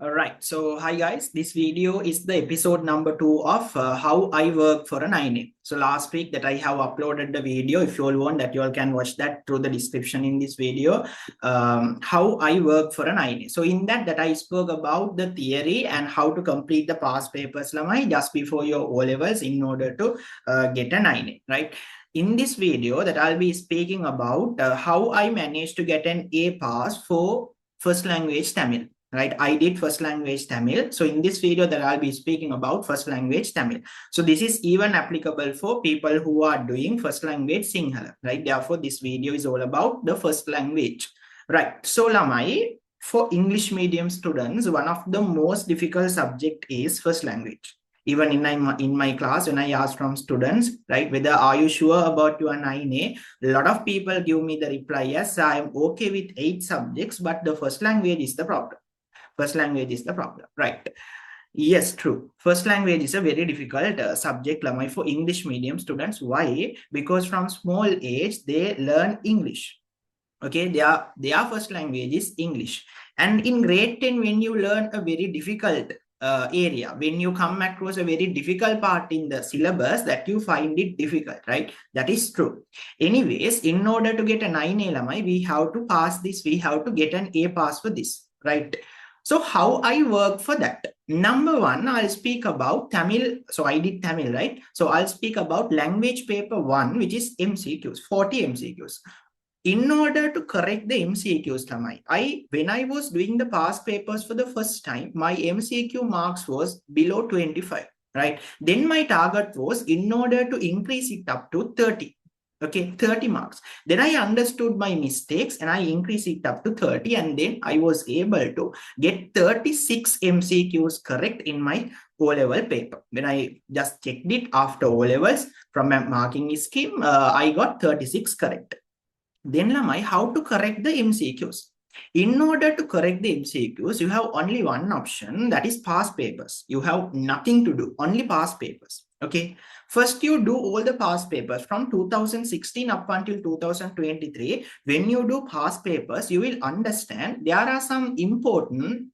All right. So, hi guys. This video is the episode number 2 of how I work for a 9A. So last week that I have uploaded the video. If you all want that, you all can watch that through the description in this video. How I work for a 9A. So in that I spoke about the theory and how to complete the past papers lamai just before your O levels in order to get a 9A, right? In this video that I'll be speaking about how I managed to get an A pass for first language Tamil. Right, I did first language Tamil. So in this video that I'll be speaking about first language Tamil. So this is even applicable for people who are doing first language Sinhala, right? Therefore, this video is all about the first language, right? So Lamai, for English medium students, one of the most difficult subject is first language. Even in my class, when I asked from students, right, whether are you sure about your 9A, a lot of people give me the reply, yes, I am okay with 8 subjects, but the first language is the problem. First language is the problem, right? Yes, true. First language is a very difficult subject lamai for English medium students. Why? Because from small age they learn English. Okay, their first language is English. And in grade 10, when you learn a very difficult area, when you come across a very difficult part in the syllabus, that you find it difficult, right? That is true. Anyways, in order to get a 9A lamai, we have to pass this, we have to get an A pass for this, right? So how I work for that? Number one, I'll speak about Tamil. So I did Tamil, right? So I'll speak about language paper 1, which is MCQs, 40 MCQs. In order to correct the MCQs, when I was doing the past papers for the first time, my MCQ marks was below 25, right? Then my target was in order to increase it up to 30. Okay, 30 marks. Then I understood my mistakes and I increased it up to 30, and then I was able to get 36 MCQs correct in my O-level paper. When I just checked it after O-levels from my marking scheme, I got 36 correct. Then Lamai, how to correct the MCQs? In order to correct the MCQs, you have only one option, that is past papers. You have nothing to do, only past papers. Okay, first you do all the past papers from 2016 up until 2023. When you do past papers, you will understand there are some important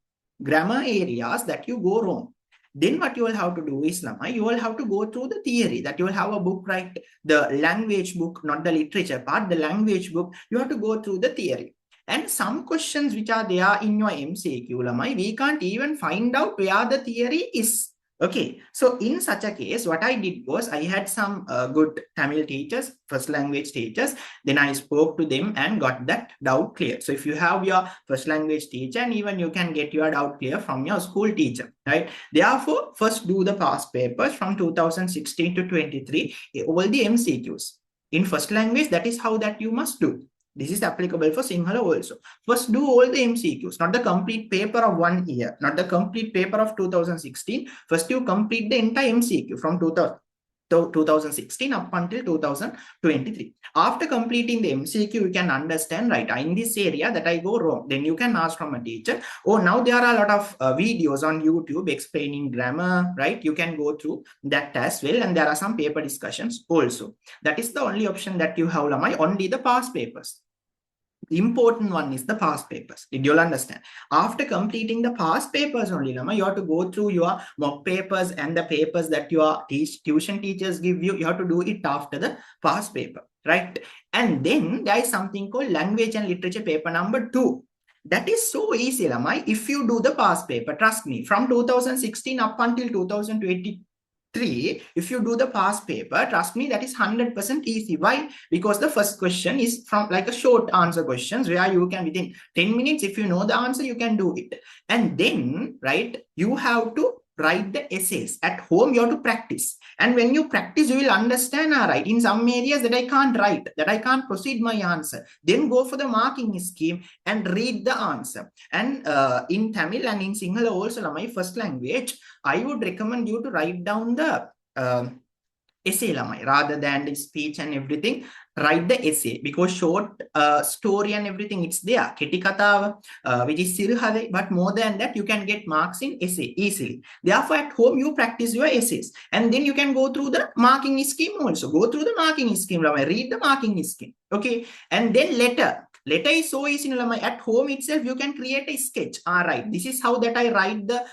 grammar areas that you go wrong. Then what you will have to do is, Lama, you will have to go through the theory, that you will have a book, right? The language book, not the literature part, the language book, you have to go through the theory. And some questions which are there in your MCQ, Lama, we can't even find out where the theory is. Okay, so in such a case, what I did was I had some good Tamil teachers, first language teachers, then I spoke to them and got that doubt clear. So if you have your first language teacher, and even you can get your doubt clear from your school teacher, right? Therefore, first do the past papers from 2016 to 23, all the MCQs. In first language, that is how that you must do. This is applicable for Sinhala also. First, do all the MCQs, not the complete paper of 1 year, not the complete paper of 2016. First, you complete the entire MCQ from 2016 up until 2023. After completing the MCQ, you can understand, right, in this area that I go wrong. Then you can ask from a teacher, oh, now there are a lot of videos on YouTube explaining grammar, right? You can go through that as well. And there are some paper discussions also. That is the only option that you have, Lamai, only the past papers. The important one is the past papers. Did you all understand? After completing the past papers only, Lama, you have to go through your mock papers and the papers that your tuition teachers give you. You have to do it after the past paper, right? And then there is something called language and literature paper number 2. That is so easy, Lama. If you do the past paper, trust me, from 2016 up until 2023, if you do the past paper, trust me, that is 100% easy. Why? Because the first question is from like a short answer questions where you can within 10 minutes, if you know the answer, you can do it. And then, right, you have to write the essays at home. You have to practice, and when you practice, you will understand, all right, in some areas that I can't write, that I can't proceed my answer, then go for the marking scheme and read the answer. And in Tamil and in Sinhala also, my first language, I would recommend you to write down the essay, Lamai, rather than the speech and everything. Write the essay, because short story and everything, it's there. Keti Katava, which is Siruhade, but more than that, you can get marks in essay easily. Therefore, at home, you practice your essays, and then you can go through the marking scheme also. Go through the marking scheme, Lamai. Read the marking scheme. Okay, and then later, Letter is so easy. At home itself, you can create a sketch. Right, this is how that I write the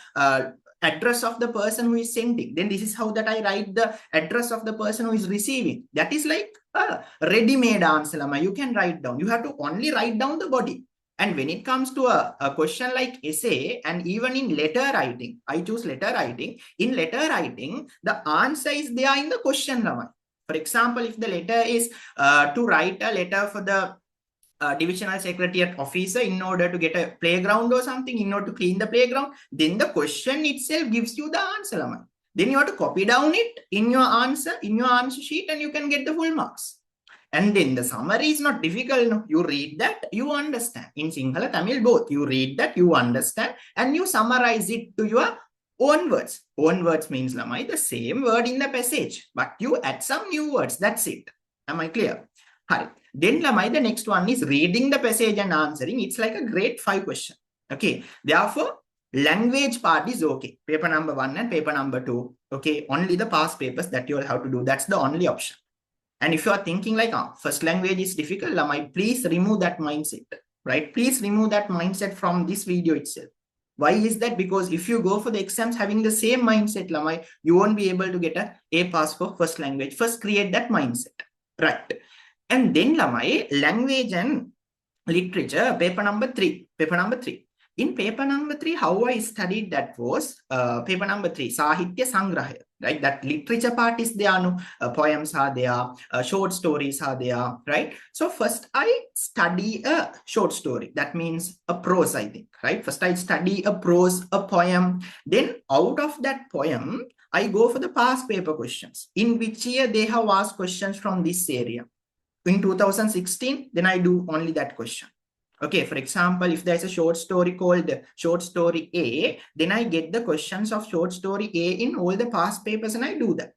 address of the person who is sending. Then this is how that I write the address of the person who is receiving. That is like a ready-made answer. You can write down. You have to only write down the body. And when it comes to a question like essay, and even in letter writing, I choose letter writing. In letter writing, the answer is there in the question. For example, if the letter is to write a letter for the divisional secretariat officer in order to get a playground or something, in order to clean the playground, then the question itself gives you the answer. Then you have to copy down it in your answer sheet, and you can get the full marks. And then the summary is not difficult. No? You read that, you understand. In Sinhala, Tamil, both. You read that, you understand, and you summarize it to your own words. Own words means the same word in the passage, but you add some new words. That's it. Am I clear? Hi. Then the next one is reading the passage and answering. It's like a grade 5 question. Okay. Therefore, language part is okay. Paper number 1 and paper number 2. Okay. Only the past papers that you will have to do. That's the only option. And if you are thinking like, first language is difficult, please remove that mindset, right? Please remove that mindset from this video itself. Why is that? Because if you go for the exams having the same mindset, you won't be able to get A pass for first language. First, create that mindset, right? And then, language and literature, paper number 3. Paper number 3. In paper number 3, how I studied that was paper number 3, Sahitya Sangrahaya, right? That literature part is there, no? Poems are there, short stories are there, right? So first I study a short story. That means a prose, I think, right? First I study a prose, a poem. Then out of that poem, I go for the past paper questions. In which year they have asked questions from this area. In 2016, then I do only that question. Okay, for example, if there's a short story called Short Story A, then I get the questions of Short Story A in all the past papers and I do that.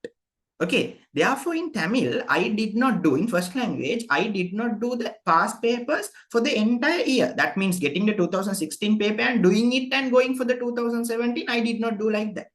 Okay, therefore in Tamil, I did not do, in first language, I did not do the past papers for the entire year. That means getting the 2016 paper and doing it and going for the 2017, I did not do like that.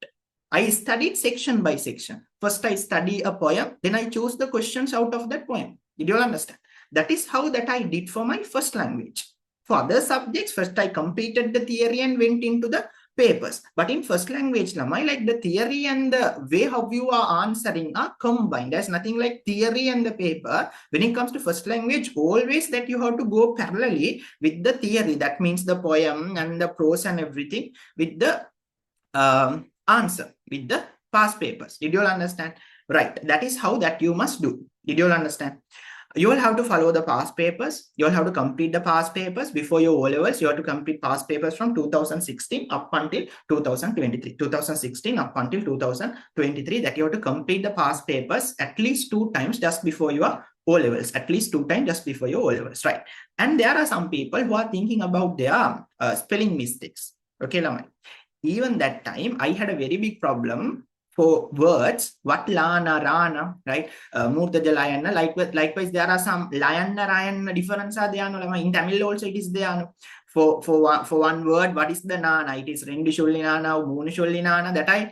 I studied section by section. First, I study a poem, then I choose the questions out of that poem. Did you all understand? That is how that I did for my first language. For other subjects, first I completed the theory and went into the papers. But in first language, like the theory and the way how you are answering are combined. There's nothing like theory and the paper. When it comes to first language, always that you have to go parallelly with the theory. That means the poem and the prose and everything with the answer, with the past papers. Did you all understand? Right. That is how that you must do. Did you all understand? You will have to follow the past papers. You will have to complete the past papers before your O-levels. You have to complete past papers from 2016 up until 2023. 2016 up until 2023, that you have to complete the past papers at least 2 times just before your O-levels. At least 2 times just before your O-levels, right? And there are some people who are thinking about their spelling mistakes. Okay, Lamai. Even that time, I had a very big problem for words, what lana, rana, right? Murtaja layana. Likewise, there are some layana, rayana difference are there. In Tamil also it is there. For one word, what is the nana? It is rendu shulli nana, moonu shulli nana. That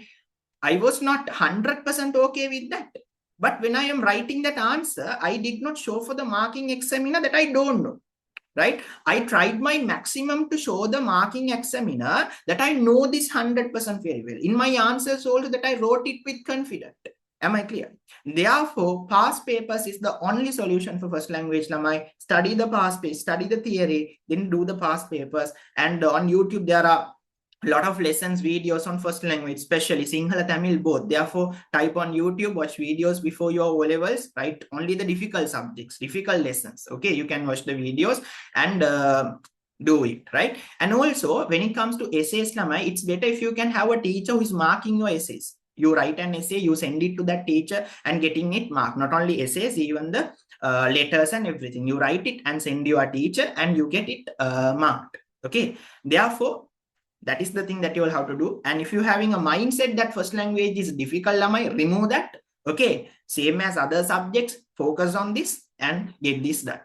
I was not 100% okay with that. But when I am writing that answer, I did not show for the marking examiner that I don't know. Right? I tried my maximum to show the marking examiner that I know this 100% very well. In my answers also that I wrote it with confidence. Am I clear? Therefore, past papers is the only solution for first language. Lamai. Study the past page, study the theory, then do the past papers. And on YouTube, there are a lot of lessons, videos on first language, especially Sinhala, Tamil, both. Therefore, type on YouTube, watch videos before your O-levels, right? Only the difficult subjects, difficult lessons. Okay, you can watch the videos and do it, right? And also, when it comes to essays, it's better if you can have a teacher who is marking your essays. You write an essay, you send it to that teacher and getting it marked. Not only essays, even the letters and everything. You write it and send your teacher and you get it marked. Okay, therefore, that is the thing that you will have to do. And if you're having a mindset that first language is difficult, remove that. Okay, same as other subjects, focus on this and get this done.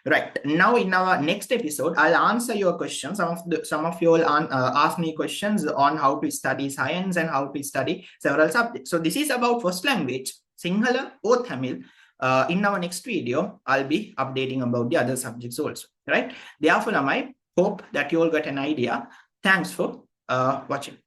Right. Now in our next episode, I'll answer your questions. Some of you will ask me questions on how to study science and how to study several subjects. So this is about first language, Sinhala or Tamil. In our next video, I'll be updating about the other subjects also, right? Therefore, I hope that you all got an idea. Thanks for watching.